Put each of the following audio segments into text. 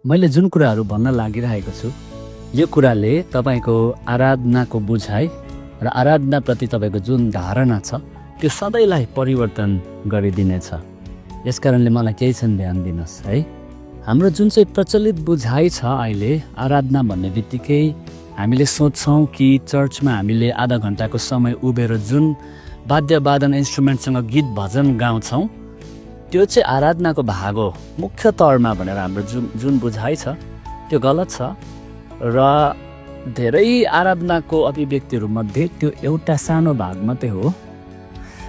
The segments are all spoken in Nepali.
मैले जुन कुराहरू भन्न लागिरहेको छु यो कुराले तपाईँको आराधनाको बुझाइ र आराधनाप्रति तपाईँको जुन धारणा छ त्यो सधैँलाई परिवर्तन गरिदिनेछ। यसकारणले मलाई केही छन् ध्यान दिनुहोस् है। हाम्रो जुन चाहिँ प्रचलित बुझाइ छ अहिले आराधना भन्ने बित्तिकै हामीले सोच्छौँ कि चर्चमा हामीले आधा घन्टाको समय उभिएर जुन वाद्यवादन इन्स्ट्रुमेन्टसँग गीत भजन गाउँछौँ त्यो चाहिँ आराधनाको भाग हो मुख्य तौरमा भनेर हाम्रो जुन बुझाइ छ त्यो गलत छ। र धेरै आराधनाको अभिव्यक्तिहरूमध्ये त्यो एउटा सानो भाग मात्रै हो।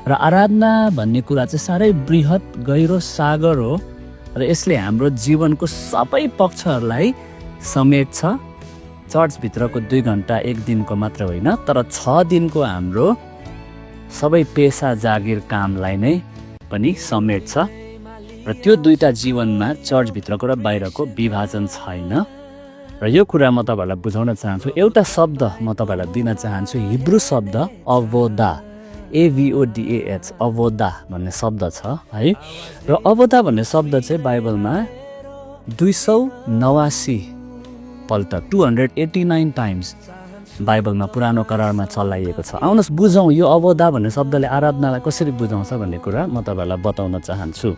र आराधना भन्ने कुरा चाहिँ साह्रै बृहत गहिरो सागर हो र यसले हाम्रो जीवनको सबै पक्षहरूलाई समेट्छ। चर्चभित्रको 2 घन्टा 1 दिनको मात्र होइन, तर 6 दिनको हाम्रो सबै पेसा जागिर कामलाई नै पनि समेट्छ। र त्यो दुईटा जीवनमा चर्चभित्रको र बाहिरको विभाजन छैन। र यो कुरा म तपाईँहरूलाई बुझाउन चाहन्छु। एउटा शब्द म तपाईँहरूलाई दिन चाहन्छु, हिब्रू शब्द अवोदा, AVODAH, अवोदा भन्ने शब्द छ है। र अवोदा भन्ने शब्द चाहिँ बाइबलमा 289 पल्ट 289 टाइम्स बाइबलमा पुरानो करारमा चलाइएको छ। आउनुहोस् बुझौँ यो अवोदा भन्ने शब्दले आराधनालाई कसरी बुझाउँछ भन्ने कुरा म तपाईँहरूलाई बताउन चाहन्छु।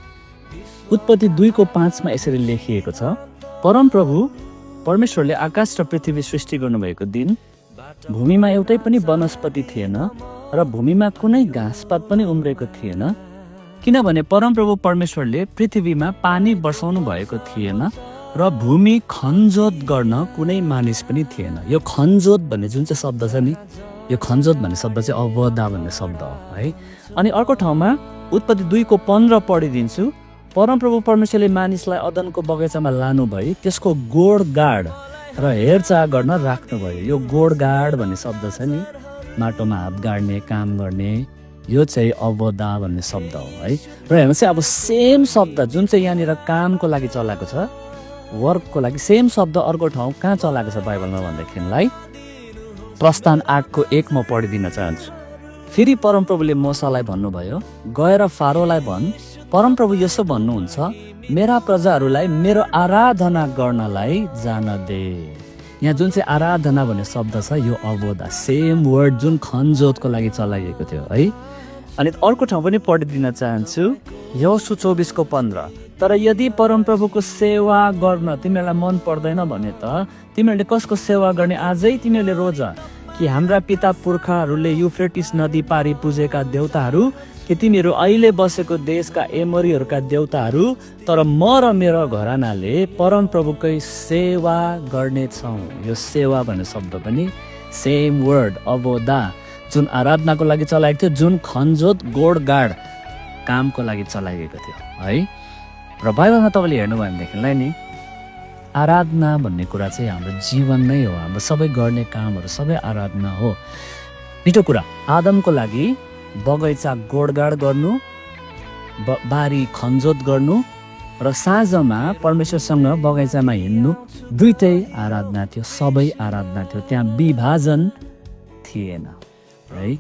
उत्पत्ति 2:5 यसरी लेखिएको छ, परमप्रभु परमेश्वरले आकाश र पृथ्वी सृष्टि गर्नुभएको दिन भूमिमा एउटै पनि वनस्पति थिएन र भूमिमा कुनै घाँसपात पनि उम्रेको थिएन, किनभने परमप्रभु परमेश्वरले पृथ्वीमा पानी बर्साउनु भएको थिएन र भूमि खनजोत गर्न कुनै मानिस पनि थिएन। यो खनजोत भन्ने जुन चाहिँ शब्द छ नि, यो खनजोत भन्ने शब्द चाहिँ अवोदा भन्ने शब्द हो है। अनि अर्को ठाउँमा उत्पत्ति 2:15 पढिदिन्छु। परमप्रभु परमेश्वरले मानिसलाई अदनको बगैँचामा लानुभयो, त्यसको गोडगाड र हेरचाह गर्न राख्नुभयो। यो गोडगाड भन्ने शब्द छ नि, माटोमा हात गाड्ने काम गर्ने, यो चाहिँ अवोदा भन्ने शब्द हो है। र हेर्नुहोस् अब सेम शब्द जुन चाहिँ यहाँनिर कामको लागि चलाएको छ, वर्कको लागि सेम शब्द अर्को ठाउँ कहाँ चलाएको छ बाइबलमा भन्देखिलाई प्रस्थान 8:1 म पढिदिन चाहन्छु। फेरि परमप्रभुले मोसालाई भन्नुभयो, गएर फारोलाई भन्, परमप्रभु यसो भन्नुहुन्छ, मेरा प्रजाहरूलाई मेरो आराधना गर्नलाई जान दे। यहाँ जुन चाहिँ आराधना भन्ने शब्द छ यो अवोदा, सेम वर्ड जुन खनजोतको लागि चलाइएको थियो है। अनि अर्को ठाउँ पनि पढिदिन चाहन्छु, यहोशू 24:15, तर यदि परमप्रभुको सेवा गर्न तिमीहरूलाई मन पर्दैन भने त तिमीहरूले कसको सेवा गर्ने आजै तिमीहरूले रोज, कि हाम्रा पिता पुर्खाहरूले युफ्रेटिस नदी पारी पुजेका देवताहरू, कि तिमीहरू अहिले बसेको देशका एमोरीहरूका देवताहरू, तर म र मेरो घरानाले परमप्रभुकै सेवा गर्नेछौँ। यो सेवा भन्ने शब्द पनि सेम वर्ड अवोदा जुन आराधनाको लागि चलाएको थियो, जुन खनजोत गोडगाड कामको लागि चलाइएको थियो है। र बाइबलमा तपाईँले हेर्नुभयो भनेदेखिलाई नि आराधना भन्ने कुरा चाहिँ हाम्रो जीवन नै हो, हाम्रो सबै गर्ने कामहरू सबै आराधना हो। मिठो कुरा, आदमको लागि बगैँचा गोडगाड गर्नु, बारी खनजोत गर्नु र साँझमा परमेश्वरसँग बगैँचामा हिँड्नु दुइटै आराधना थियो, सबै आराधना थियो, त्यहाँ विभाजन थिएन है।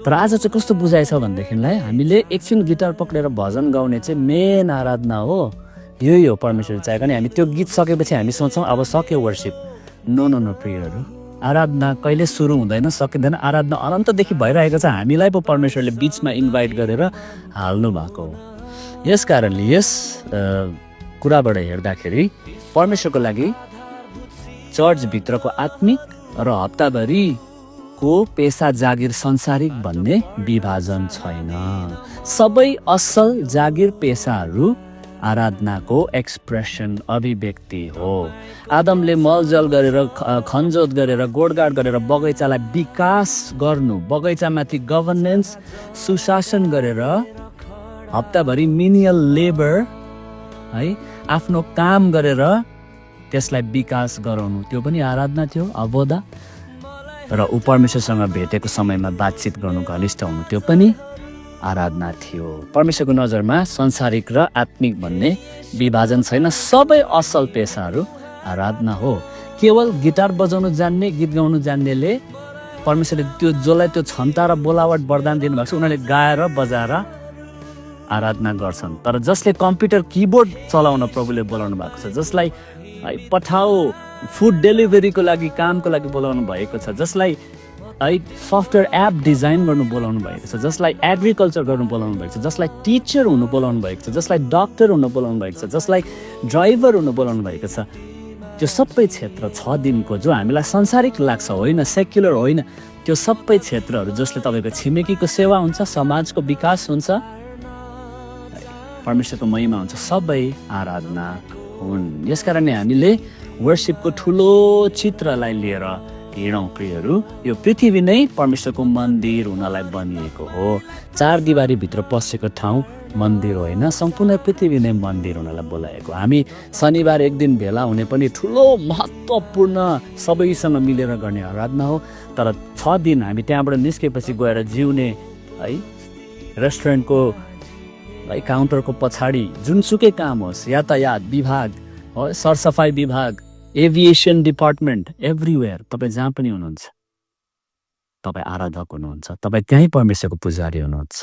तर आज चाहिँ कस्तो बुझाइ छ भनेदेखिलाई हामीले एकछिन गिटार पक्रेर भजन गाउने चाहिँ मेन आराधना हो, यही हो परमेश्वर चाहेको। नि हामी त्यो गीत सकेपछि हामी सोच्छौँ अब सक्यो वर्शिप। नो नो नो प्रियहरू, आराधना कहिले सुरु हुँदैन, सकिँदैन। आराधना अनन्तदेखि भइरहेको छ, हामीलाई पो परमेश्वरले बिचमा इन्भाइट गरेर हाल्नु भएको हो। यस कारणले यस कुराबाट हेर्दाखेरि परमेश्वरको लागि चर्चभित्रको आत्मिक र हप्ताभरिको पेसा जागिर संसारिक भन्ने विभाजन छैन। सबै असल जागिर पेसाहरू आराधनाको एक्सप्रेसन अभिव्यक्ति हो। आदमले मलजल गरेर खनजोत गरेर गोडगाड गरेर बगैँचालाई विकास गर्नु, बगैँचामाथि गभर्नेन्स सुशासन गरेर हप्ताभरि मिनियल लेबर है आफ्नो काम गरेर त्यसलाई विकास गराउनु, त्यो पनि आराधना थियो अवोदा। र ऊ परमेश्वरसँग भेटेको समयमा बातचित गर्नु, घनिष्ठ हुनु, त्यो पनि आराधना थियो। परमेश्वरको नजरमा संसारिक र आत्मिक भन्ने विभाजन छैन, सबै असल पेसाहरू आराधना हो। केवल गिटार बजाउनु जान्ने, गीत गाउनु जान्नेले परमेश्वरले त्यो जसलाई त्यो क्षमता र बोलावट वरदान दिनुभएको छ उनीहरूले गाएर बजाएर आराधना गर्छन्। तर जसले कम्प्युटर किबोर्ड चलाउन प्रभुले बोलाउनु भएको छ, जसलाई है पठाओ फुड डेलिभरीको लागि कामको लागि बोलाउनु भएको छ, जसलाई है सफ्टवेयर एप डिजाइन गर्नु बोलाउनु भएको छ, जसलाई एग्रिकल्चर गर्नु बोलाउनु भएको छ, जसलाई टिचर हुनु बोलाउनु भएको छ, जसलाई डक्टर हुनु बोलाउनु भएको छ, जसलाई ड्राइभर हुनु बोलाउनु भएको छ, त्यो सबै क्षेत्र 6 दिनको जो हामीलाई संसारिक लाग्छ होइन, सेक्युलर होइन, त्यो सबै क्षेत्रहरू जसले तपाईँको छिमेकीको सेवा हुन्छ, समाजको विकास हुन्छ, परमेश्वरको महिमा हुन्छ, सबै आराधना हुन्। यसकारण हामीले वर्शिपको ठुलो चित्रलाई लिएर हिँडौँ प्रियहरू। यो पृथ्वी नै परमेश्वरको मन्दिर हुनलाई बनिएको हो। 4 दिवारीभित्र पसेको ठाउँ मन्दिर होइन, सम्पूर्ण पृथ्वी नै मन्दिर हुनलाई बोलाएको। हामी शनिबार एक दिन भेला हुने पनि ठुलो महत्त्वपूर्ण सबैसँग मिलेर गर्ने आराधना हो। तर 6 दिन हामी त्यहाँबाट निस्केपछि गएर जिउने है रेस्टुरेन्टको है काउन्टरको पछाडि जुनसुकै काम होस्, यातायात विभाग है, सरसफाइ विभाग, एभिएसन डिपार्टमेन्ट, एभ्रिवेयर, तपाईँ जहाँ पनि हुनुहुन्छ तपाईँ आराधक हुनुहुन्छ, तपाईँ त्यहीँ परमेश्वरको पुजारी हुनुहुन्छ।